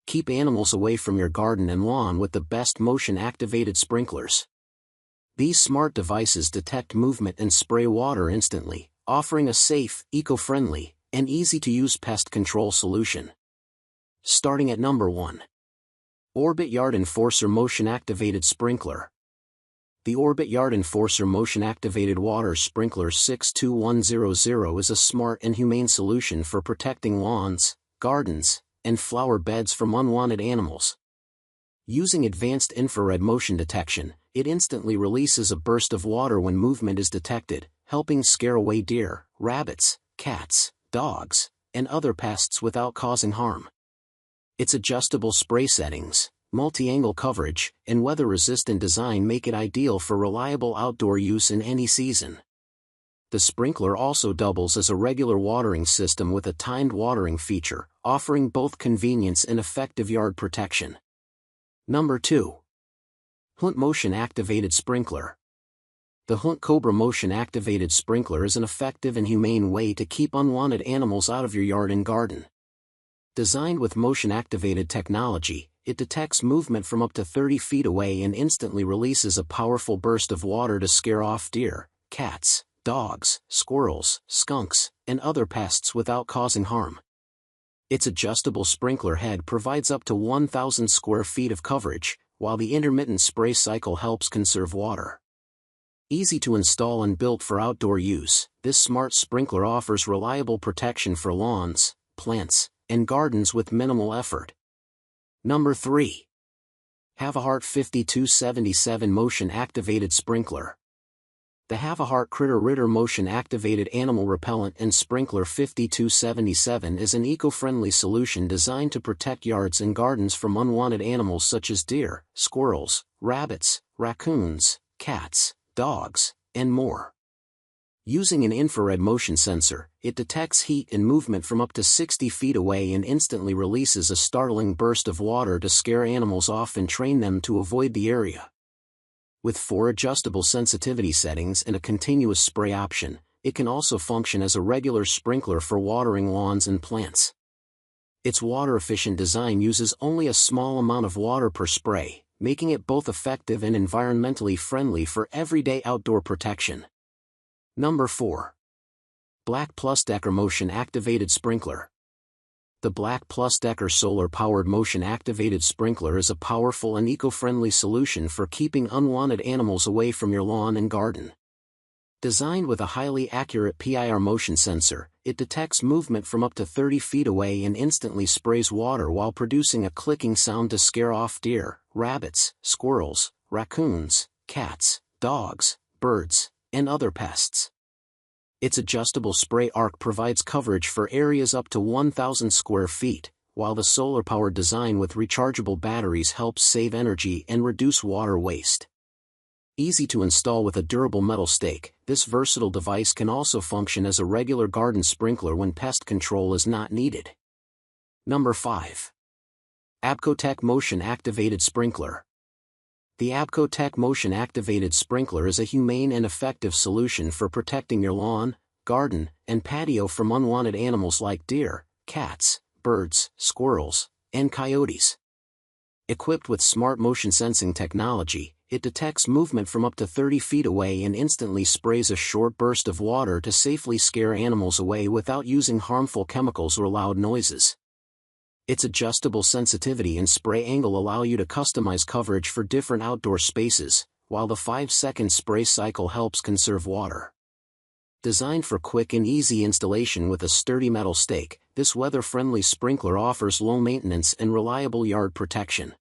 keep animals away from your garden and lawn with the Pest motion-activated sprinklers. These smart devices detect movement and spray water instantly, offering a safe, eco-friendly, and easy-to-use pest control solution. Starting at number 1. Orbit Yard Enforcer Motion-Activated Sprinkler. The Orbit Yard Enforcer Motion-Activated Water Sprinkler 62100 is a smart and humane solution for protecting lawns, gardens, and flower beds from unwanted animals. Using advanced infrared motion detection, it instantly releases a burst of water when movement is detected, helping scare away deer, rabbits, cats, dogs, and other pests without causing harm. Its adjustable spray settings, multi-angle coverage, and weather-resistant design make it ideal for reliable outdoor use in any season. The sprinkler also doubles as a regular watering system with a timed watering feature, offering both convenience and effective yard protection. Number 2. Hoont Motion-Activated Sprinkler. The Hoont Cobra Motion-Activated Sprinkler is an effective and humane way to keep unwanted animals out of your yard and garden. Designed with motion-activated technology, it detects movement from up to 30 feet away and instantly releases a powerful burst of water to scare off deer, cats, dogs, squirrels, skunks, and other pests without causing harm. Its adjustable sprinkler head provides up to 1,000 square feet of coverage, while the intermittent spray cycle helps conserve water. Easy to install and built for outdoor use, this smart sprinkler offers reliable protection for lawns, plants, and gardens with minimal effort. Number 3. Havahart 5277 Motion-Activated Sprinkler. The Havahart Critter Ritter Motion-Activated Animal Repellent and Sprinkler 5277 is an eco-friendly solution designed to protect yards and gardens from unwanted animals such as deer, squirrels, rabbits, raccoons, cats, dogs, and more. Using an infrared motion sensor, it detects heat and movement from up to 60 feet away and instantly releases a startling burst of water to scare animals off and train them to avoid the area. With 4 adjustable sensitivity settings and a continuous spray option, it can also function as a regular sprinkler for watering lawns and plants. Its water-efficient design uses only a small amount of water per spray, making it both effective and environmentally friendly for everyday outdoor protection. Number 4. BLACK+DECKER Motion-Activated Sprinkler. The BLACK+DECKER solar-powered motion-activated sprinkler is a powerful and eco-friendly solution for keeping unwanted animals away from your lawn and garden. Designed with a highly accurate PIR motion sensor, it detects movement from up to 30 feet away and instantly sprays water while producing a clicking sound to scare off deer, rabbits, squirrels, raccoons, cats, dogs, birds, and other pests. Its adjustable spray arc provides coverage for areas up to 1,000 square feet, while the solar-powered design with rechargeable batteries helps save energy and reduce water waste. Easy to install with a durable metal stake, this versatile device can also function as a regular garden sprinkler when pest control is not needed. Number 5. AbcoTech Motion-Activated Sprinkler. The AbcoTech Motion-Activated Sprinkler is a humane and effective solution for protecting your lawn, garden, and patio from unwanted animals like deer, cats, birds, squirrels, and coyotes. Equipped with smart motion sensing technology, it detects movement from up to 30 feet away and instantly sprays a short burst of water to safely scare animals away without using harmful chemicals or loud noises. Its adjustable sensitivity and spray angle allow you to customize coverage for different outdoor spaces, while the 5-second spray cycle helps conserve water. Designed for quick and easy installation with a sturdy metal stake, this weather-friendly sprinkler offers low maintenance and reliable yard protection.